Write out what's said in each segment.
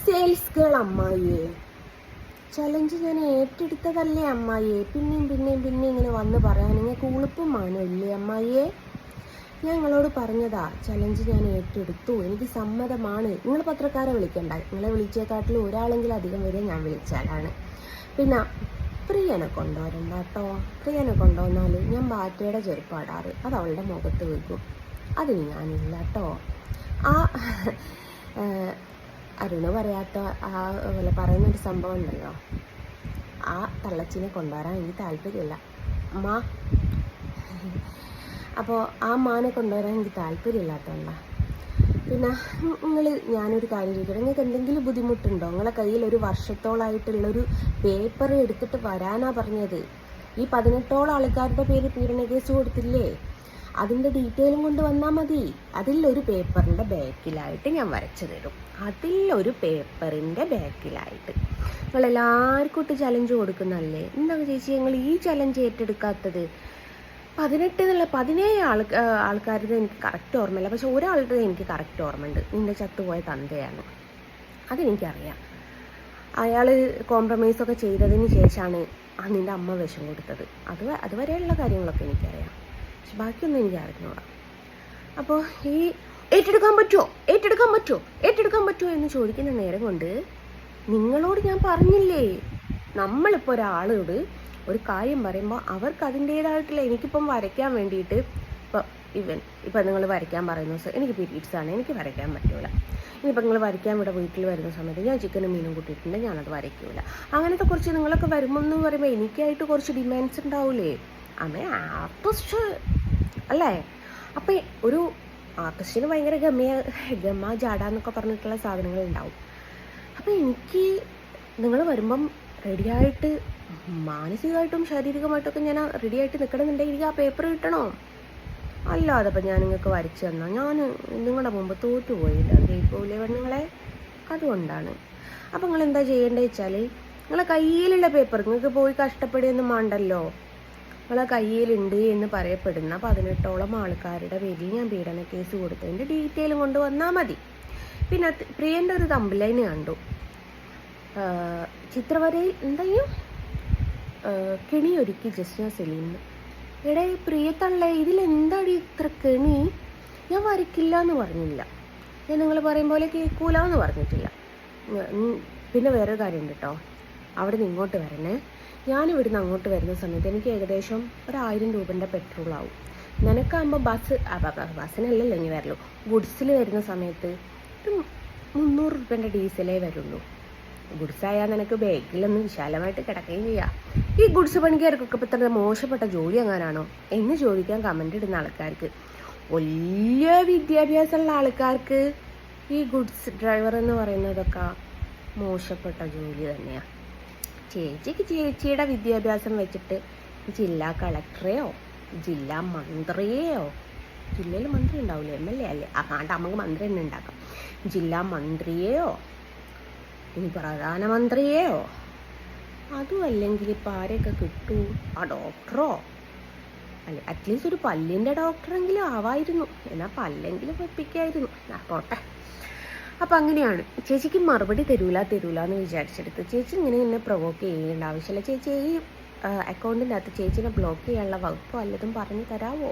Sales girl അമ്മായിയെ, challenge ഞാൻ ഏറ്റെടുത്തതല്ലേ അമ്മായിയെ? പിന്നെയും ഇങ്ങനെ വന്ന് പറയാൻ നിങ്ങൾക്ക് ഉളുപ്പും മാനമില്ലേ അമ്മായിയെ? ഞാൻ നിങ്ങളോട് പറഞ്ഞതാ, ചലഞ്ച് ഞാൻ ഏറ്റെടുത്തു, എനിക്ക് സമ്മതമാണ്. നിങ്ങൾ പത്രക്കാരെ വിളിക്കണ്ട, നിങ്ങളെ വിളിച്ചേക്കാട്ടിൽ ഒരാളെങ്കിലും അധികം വരെ ഞാൻ വിളിച്ചാലാണ്. പിന്നെ പ്രിയനെ കൊണ്ടുവരണ്ട കേട്ടോ. പ്രിയനെ കൊണ്ടുവന്നാൽ ഞാൻ ബാറ്റയുടെ ചെരുപ്പാടാറ്, അത് അവളുടെ മുഖത്ത് വെക്കും. അതിന് ഞാനില്ല കേട്ടോ. ആ അരുണ് പറയാത്ത ആ പോലെ പറയുന്നൊരു സംഭവം ഉണ്ടല്ലോ, ആ തള്ളച്ചിനെ കൊണ്ടുവരാൻ എനിക്ക് താല്പര്യമില്ല അമ്മ. അപ്പോൾ ആ മാനെ കൊണ്ടുവരാൻ എനിക്ക് താല്പര്യമില്ലാത്തതുകൊണ്ടാണ്. പിന്നെ ഞാനൊരു കാര്യം ചോദിക്കട്ടെ, നിങ്ങൾക്ക് എന്തെങ്കിലും ബുദ്ധിമുട്ടുണ്ടോ? നിങ്ങളെ കയ്യിൽ ഒരു വർഷത്തോളമായിട്ടുള്ളൊരു പേപ്പർ എടുത്തിട്ട് വരാനാ പറഞ്ഞത്. ഈ 18ഓളം ആൾക്കാരുടെ പേര് പീഡന കേസ് കൊടുത്തില്ലേ, അതിൻ്റെ ഡീറ്റെയിലും കൊണ്ട് വന്നാൽ മതി. അതിലൊരു പേപ്പറിൻ്റെ ബാക്കിലായിട്ട് ഞാൻ വരച്ചു തരും. അതിലൊരു പേപ്പറിൻ്റെ ബാക്കിലായിട്ട് നിങ്ങളെല്ലാവർക്കും ഇട്ട് ചലഞ്ച് കൊടുക്കുന്നതല്ലേ. എന്താണ് ചേച്ചി നിങ്ങൾ ഈ ചലഞ്ച് ഏറ്റെടുക്കാത്തത്? 17 ആൾക്കാരുടെ എനിക്ക് കറക്റ്റ് ഓർമ്മയില്ല, പക്ഷെ ഒരാളുടെ എനിക്ക് കറക്റ്റ് ഓർമ്മയുണ്ട്. നിന്റെ ചത്തുപോയ തന്തയാണ്, അതെനിക്കറിയാം. അയാൾ കോംപ്രമൈസൊക്കെ ചെയ്തതിന് ശേഷമാണ് നിൻ്റെ അമ്മ വിഷം കൊടുത്തത്. അതുവരെയുള്ള കാര്യങ്ങളൊക്കെ എനിക്കറിയാം, പക്ഷെ ബാക്കിയൊന്നും എനിക്ക് അറിഞ്ഞൂടാ. അപ്പോൾ ഈ ഏറ്റെടുക്കാൻ പറ്റുമോ എന്ന് ചോദിക്കുന്ന നേരം കൊണ്ട് നിങ്ങളോട് ഞാൻ പറഞ്ഞില്ലേ, നമ്മളിപ്പോൾ ഒരാളോട് ഒരു കാര്യം പറയുമ്പോൾ അവർക്ക് അതിൻ്റേതായിട്ടില്ല. എനിക്കിപ്പം വരയ്ക്കാൻ വേണ്ടിയിട്ട് ഇപ്പം നിങ്ങൾ വരയ്ക്കാൻ പറയുന്ന ദിവസം എനിക്ക് പീരീഡ്സ് ആണ്, എനിക്ക് വരയ്ക്കാൻ പറ്റില്ല. ഇനിയിപ്പോൾ നിങ്ങൾ വരയ്ക്കാൻ ഇവിടെ വീട്ടിൽ വരുന്ന സമയത്ത് ഞാൻ ചിക്കനും മീനും കൂട്ടിയിട്ടുണ്ട്, ഞാനത് വരയ്ക്കില്ല. അങ്ങനത്തെ കുറച്ച് നിങ്ങളൊക്കെ വരുമ്പോൾ എന്ന് പറയുമ്പോൾ എനിക്കായിട്ട് കുറച്ച് ഡിമാൻഡ്സ് ഉണ്ടാവില്ലേ? അമ്മ ആർട്ടിസ്റ്റ് അല്ലേ? അപ്പം ഒരു ആർട്ടിസ്റ്റിന് ഭയങ്കര ഗമ ജാടാന്നൊക്കെ പറഞ്ഞിട്ടുള്ള സാധനങ്ങൾ ഉണ്ടാവും. അപ്പം എനിക്ക് നിങ്ങൾ വരുമ്പം റെഡിയായിട്ട് മാനസികമായിട്ടും ശാരീരികമായിട്ടൊക്കെ ഞാൻ റെഡിയായിട്ട് നിൽക്കണമെന്നുണ്ടെങ്കിൽ എനിക്ക് ആ പേപ്പർ കിട്ടണോ? അല്ലാതെ അപ്പം ഞാൻ നിങ്ങൾക്ക് വരച്ച് തന്നാൽ ഞാൻ നിങ്ങളുടെ മുമ്പ് തോറ്റുപോയില്ല, ജയിക്കൂലേ പെണ്ണുങ്ങളെ? അതുകൊണ്ടാണ്. അപ്പം നിങ്ങൾ എന്താ ചെയ്യേണ്ടത് വെച്ചാൽ, നിങ്ങളെ കയ്യിലുള്ള പേപ്പർ നിങ്ങൾക്ക് പോയി കഷ്ടപ്പെടുകയൊന്നും വേണ്ടല്ലോ. നിങ്ങളെ കയ്യിലുണ്ട് എന്ന് പറയപ്പെടുന്ന 18ഓളം ആൾക്കാരുടെ പേരിൽ ഞാൻ പീഡന കേസ് കൊടുത്തതിൻ്റെ ഡീറ്റെയിലും കൊണ്ട് വന്നാൽ മതി. പിന്നെ പ്രിയൻ്റെ ഒരു തമ്പ്ലൈന് കണ്ടു, ചിത്രവരയിൽ എന്തെങ്കിലും കെണിയൊരുക്കി ജസ്ന സലീം. എടേ പ്രിയത്തള്ളേ, ഇതിലെന്താടി ഇത്ര കെണി? ഞാൻ വരയ്ക്കില്ല എന്ന് പറഞ്ഞില്ല, ഞാൻ നിങ്ങൾ പറയും പോലെ കേൾക്കൂല എന്ന് പറഞ്ഞിട്ടില്ല. പിന്നെ വേറെ കാര്യം കേട്ടോ, അവിടെ നിന്ന് ഇങ്ങോട്ട് വരണേ. ഞാനിവിടുന്ന് അങ്ങോട്ട് വരുന്ന സമയത്ത് എനിക്ക് ഏകദേശം 1000 രൂപൻ്റെ പെട്രോളാവും. നിനക്കാകുമ്പോൾ ബസ്സിനല്ലല്ലോ ഇനി വരുള്ളൂ, ഗുഡ്സിൽ വരുന്ന സമയത്ത് ഒരു 300 രൂപേൻ്റെ ഡീസലേ വരുള്ളൂ. ഗുഡ്സായാൽ നിനക്ക് ബാഗിലൊന്ന് വിശാലമായിട്ട് കിടക്കുകയും ചെയ്യാം. ഈ ഗുഡ്സ് പണിക്കാർക്കൊക്കെ ഇപ്പം ഇത്ര മോശപ്പെട്ട ജോലി എങ്ങാനാണോ എന്ന് ചോദിക്കാൻ കമൻ്റ് ഇടുന്ന ആൾക്കാർക്ക്, വലിയ വിദ്യാഭ്യാസമുള്ള ആൾക്കാർക്ക് ഈ ഗുഡ്സ് ഡ്രൈവർ എന്ന് പറയുന്നതൊക്കെ മോശപ്പെട്ട ജോലി തന്നെയാണ്. ചേച്ചിയുടെ വിദ്യാഭ്യാസം വെച്ചിട്ട് ജില്ലാ കളക്ടറെയോ ജില്ലാ മന്ത്രിയെയോ, ജില്ലയിൽ മന്ത്രി ഉണ്ടാവില്ലേ, MLA അല്ലേ, അതാണ്ട് നമുക്ക് മന്ത്രി തന്നെ ഉണ്ടാക്കാം, ജില്ലാ മന്ത്രിയെയോ ഇനി പ്രധാനമന്ത്രിയെയോ, അതും അല്ലെങ്കിൽ ഇപ്പം ആരെയൊക്കെ കിട്ടൂ, ആ ഡോക്ടറോ അല്ലെ അറ്റ്ലീസ്റ്റ് ഒരു പല്ലിൻ്റെ ഡോക്ടറെങ്കിലും ആവായിരുന്നു, എന്നാൽ പല്ലെങ്കിലും വെപ്പിക്കായിരുന്നു. പോട്ടെ. അപ്പം അങ്ങനെയാണ്. ചേച്ചിക്ക് മറുപടി തരൂല എന്ന് വിചാരിച്ചെടുത്ത് ചേച്ചി ഇങ്ങനെ എന്നെ പ്രൊവോക്ക് ചെയ്യേണ്ട ആവശ്യമില്ല. ചേച്ചി ഈ അക്കൗണ്ടിൻ്റെ അകത്ത് ചേച്ചിനെ ബ്ലോക്ക് ചെയ്യാനുള്ള വകുപ്പ് വല്ലതും പറഞ്ഞു തരാമോ?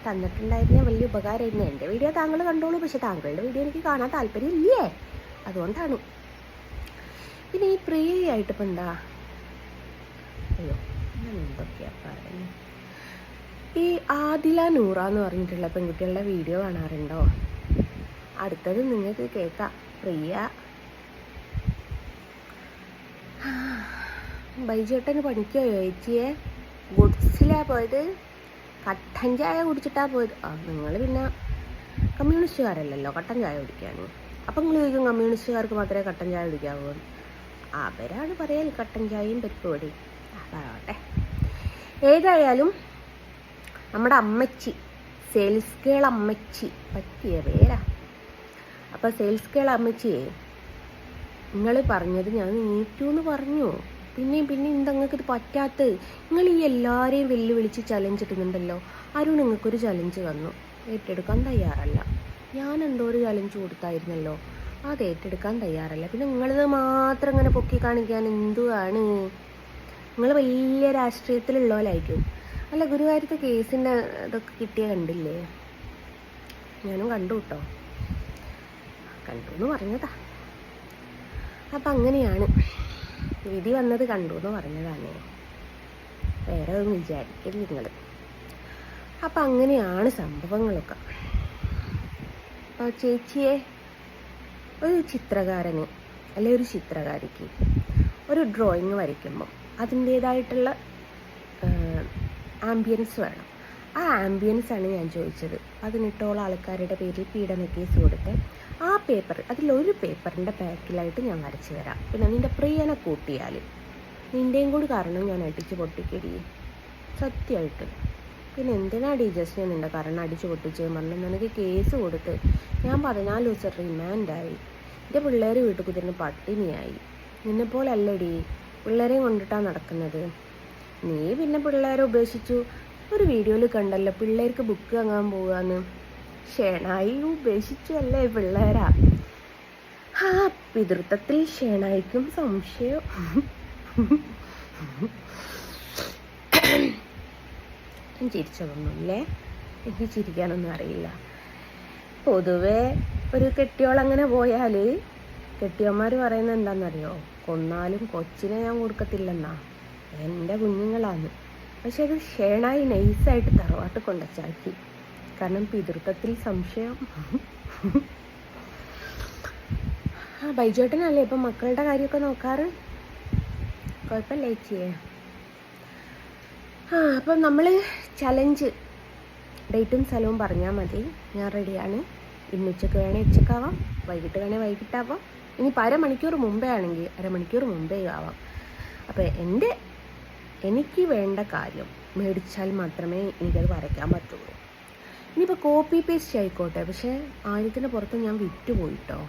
തന്നിട്ടുണ്ടായിരുന്ന വലിയ ഉപകാരമായിരുന്നു. എൻ്റെ വീഡിയോ താങ്കൾ കണ്ടോളൂ, പക്ഷെ താങ്കളുടെ വീഡിയോ എനിക്ക് കാണാൻ താല്പര്യം ഇല്ലേ, അതുകൊണ്ടാണ്. പിന്നെ ഈ പ്രിയയായിട്ടിപ്പോൾ എന്താ, അയ്യോ ഞാൻ എന്തൊക്കെയാ പറയുന്നത്, ഈ ആദില നൂറ എന്ന് പറഞ്ഞിട്ടുള്ള പെൺകുട്ടികളുടെ വീഡിയോ കാണാറുണ്ടോ? അടുത്തത് നിങ്ങൾക്ക് കേൾക്കാം. പ്രിയ ബൈജേട്ടന് പണിക്കോ ചേച്ചിയെ? ഗുഡ്സിലാ പോയത്, കട്ടൻ ചായ കുടിച്ചിട്ടാ പോയത്. നിങ്ങൾ പിന്നെ കമ്മ്യൂണിസ്റ്റുകാരല്ലല്ലോ കട്ടൻ ചായ കുടിക്കാണ്. അപ്പം നിങ്ങൾ ചോദിക്കും കമ്മ്യൂണിസ്റ്റുകാർക്ക് മാത്രമേ കട്ടൻ ചായ കുടിക്കാവൂ. അവരാണ് പറയാൻ കട്ടൻ ചായയും പരിപ്പ് വടി. അതാവട്ടെ. ഏതായാലും നമ്മുടെ അമ്മച്ചി, സെയിൽസ് ഗേൾ അമ്മച്ചി, പറ്റിയ പേരാ. അപ്പം സെയിൽസ് ഗേൾ അമ്മച്ചിയെ, നിങ്ങൾ പറഞ്ഞത് ഞാൻ നീറ്റു എന്ന് പറഞ്ഞു. പിന്നെയും എന്താ നിങ്ങൾക്ക് ഇത് പറ്റാത്തത്? നിങ്ങൾ ഈ എല്ലാവരെയും വെല്ലുവിളിച്ച് ചലഞ്ച് ഇടുന്നുണ്ടല്ലോ. ആരും നിങ്ങൾക്കൊരു ചലഞ്ച് തന്നു, ഏറ്റെടുക്കാൻ തയ്യാറല്ല. ഞാൻ എന്തോ ഒരു ചലഞ്ച് കൊടുത്തായിരുന്നല്ലോ, അത് ഏറ്റെടുക്കാൻ തയ്യാറല്ല. പിന്നെ നിങ്ങളിത് മാത്രം ഇങ്ങനെ പൊക്കി കാണിക്കാൻ എന്തുവാണ്? നിങ്ങൾ വലിയ രാഷ്ട്രീയത്തിലുള്ളവരായിരിക്കും. അല്ല, ഗുരുവായൂരത്തെ കേസിൻ്റെ ഇതൊക്കെ കിട്ടിയ കണ്ടില്ലേ? ഞാനും കണ്ടു കേട്ടോ, കണ്ടു എന്ന് പറഞ്ഞതാ. അപ്പം അങ്ങനെയാണ് വിധി വന്നത്, കണ്ടു എന്ന് പറഞ്ഞതാണ്, വേറെ ഒന്നും വിചാരിക്കരുത് നിങ്ങൾ. അപ്പം അങ്ങനെയാണ് സംഭവങ്ങളൊക്കെ. അപ്പോൾ ചേച്ചിയെ, ഒരു ചിത്രകാരന് അല്ലെ ഒരു ചിത്രകാരിക്ക് ഒരു ഡ്രോയിങ് വരയ്ക്കുമ്പം അതിൻ്റേതായിട്ടുള്ള ആംബിയൻസ് വേണം. ആ ആംബിയൻസാണ് ഞാൻ ചോദിച്ചത്. 18ഓളം ആൾക്കാരുടെ പേരിൽ പീഡന കേസ് കൊടുത്ത് ആ പേപ്പർ, അതിലൊരു പേപ്പറിൻ്റെ ബാക്കിലായിട്ട് ഞാൻ വരച്ച് തരാം. പിന്നെ നിൻ്റെ പ്രിയനെ കൂട്ടിയാൽ നിൻ്റെയും കൂടി കാരണം ഞാൻ അടിച്ച് പൊട്ടിക്കടി, സത്യമായിട്ട്. പിന്നെ എന്തിനാടി ജസ്റ്റ് നിൻ്റെ കാരണം അടിച്ച് പൊട്ടിച്ചതെന്ന് പറഞ്ഞാൽ നിനക്ക് കേസ് കൊടുത്ത് ഞാൻ 14 ദിവസം റിമാൻഡായി. എൻ്റെ പിള്ളേർ വീട്ടിൽ കുതിരുന്ന് പട്ടിണിയായി. നിന്നെപ്പോലെ അല്ലടി പിള്ളേരെയും കൊണ്ടിട്ടാണ് നടക്കുന്നത്. നീ പിന്നെ പിള്ളേരെ ഉപേക്ഷിച്ചു. ഒരു വീഡിയോയിൽ കണ്ടല്ലോ പിള്ളേർക്ക് ബുക്ക് വാങ്ങാൻ പോവാന്ന്. ഷേണായി ഉപേക്ഷിച്ചു അല്ലേ പിള്ളേരാ? ആ പിതൃത്വത്തിൽ ഷേണായിക്കും സംശയം. ചിരിച്ചതൊന്നുമില്ലേ, എനിക്ക് ചിരിക്കാനൊന്നും അറിയില്ല. പൊതുവേ ഒരു കെട്ടിയോളങ്ങനെ പോയാൽ കെട്ടിയന്മാർ പറയുന്നത് എന്താണെന്നറിയോ? കൊന്നാലും കൊച്ചിനെ ഞാൻ കൊടുക്കത്തില്ലെന്നാ, എൻ്റെ കുഞ്ഞുങ്ങളാണ്. പക്ഷെ അത് ഷേണായി നൈസായിട്ട് തറവാട്ട് കൊണ്ടച്ചാക്കി. കാരണം പിതൃത്വത്തിൽ സംശയം. ആ ബൈജേട്ടനല്ലേ ഇപ്പം മക്കളുടെ കാര്യമൊക്കെ നോക്കാറ്? കുഴപ്പമില്ല ചേച്ചിയെ. അപ്പം നമ്മൾ ചലഞ്ച് ഡേറ്റും സ്ഥലവും പറഞ്ഞാൽ മതി, ഞാൻ റെഡിയാണ്. ഇന്ന് ഉച്ചക്ക് വേണേൽ ഉച്ചക്കാവാം, വൈകിട്ട് വേണേൽ വൈകിട്ടാവാം. ഇനിയിപ്പോൾ അരമണിക്കൂർ മുമ്പേ ആണെങ്കിൽ അരമണിക്കൂർ മുമ്പേ ആവാം. അപ്പോൾ എനിക്ക് വേണ്ട കാര്യം മേടിച്ചാൽ മാത്രമേ എനിക്കത് വരയ്ക്കാൻ പറ്റുള്ളൂ. ഇനിയിപ്പോൾ കോപ്പി പേസ്റ്റ് ആയിക്കോട്ടെ, പക്ഷേ 1000-ന് പുറത്ത് ഞാൻ വിറ്റുപോയിട്ടോ.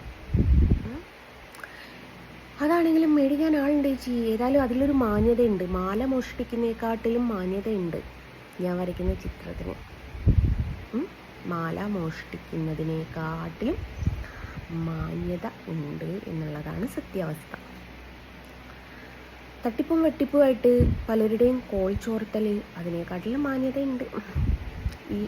അതാണെങ്കിലും മേടിക്കാൻ ആളുണ്ട് ചേച്ചി. ഏതായാലും അതിലൊരു മാന്യതയുണ്ട്. മാല മോഷ്ടിക്കുന്നതിനെക്കാട്ടിലും മാന്യതയുണ്ട് ഞാൻ വരയ്ക്കുന്ന ചിത്രത്തിന്. മാല മോഷ്ടിക്കുന്നതിനെക്കാട്ടിലും മാന്യത ഉണ്ട് എന്നുള്ളതാണ് സത്യാവസ്ഥ. തട്ടിപ്പും വെട്ടിപ്പുമായിട്ട് പലരുടെയും കോൾ ചോർത്തൽ, അതിനെക്കാട്ടിലും മാന്യതയുണ്ട്. ഈ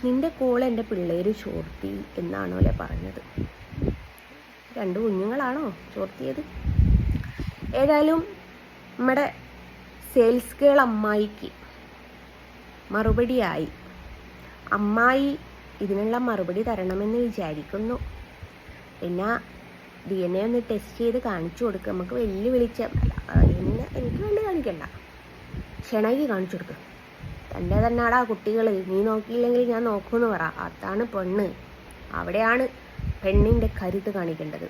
നിന്റെ കോൾ എൻ്റെ പിള്ളേർ ചോർത്തി എന്നാണോ അല്ലേ പറഞ്ഞത്? 2 കുഞ്ഞുങ്ങളാണോ ചോർത്തിയത്? ഏതായാലും നമ്മുടെ സെയിൽസ് ഗേൾ അമ്മായിക്ക് മറുപടിയായി. അമ്മായി ഇതിനുള്ള മറുപടി തരണമെന്ന് വിചാരിക്കുന്നു. പിന്നെ DNA ഒന്ന് ടെസ്റ്റ് ചെയ്ത് കാണിച്ചു കൊടുക്കുക. നമുക്ക് വെല്ലുവിളിച്ച എനിക്ക് വേണ്ടി കാണിക്കണ്ട, ക്ഷണയ്ക്ക് കാണിച്ചു കൊടുക്കുക. തൻ്റെ തന്നെയാടാ കുട്ടികൾ, നീ നോക്കിയില്ലെങ്കിൽ ഞാൻ നോക്കുമെന്ന് പറ. അതാണ് പെണ്ണ്. അവിടെയാണ് പെണ്ണിൻ്റെ കരുത്ത് കാണിക്കേണ്ടത്.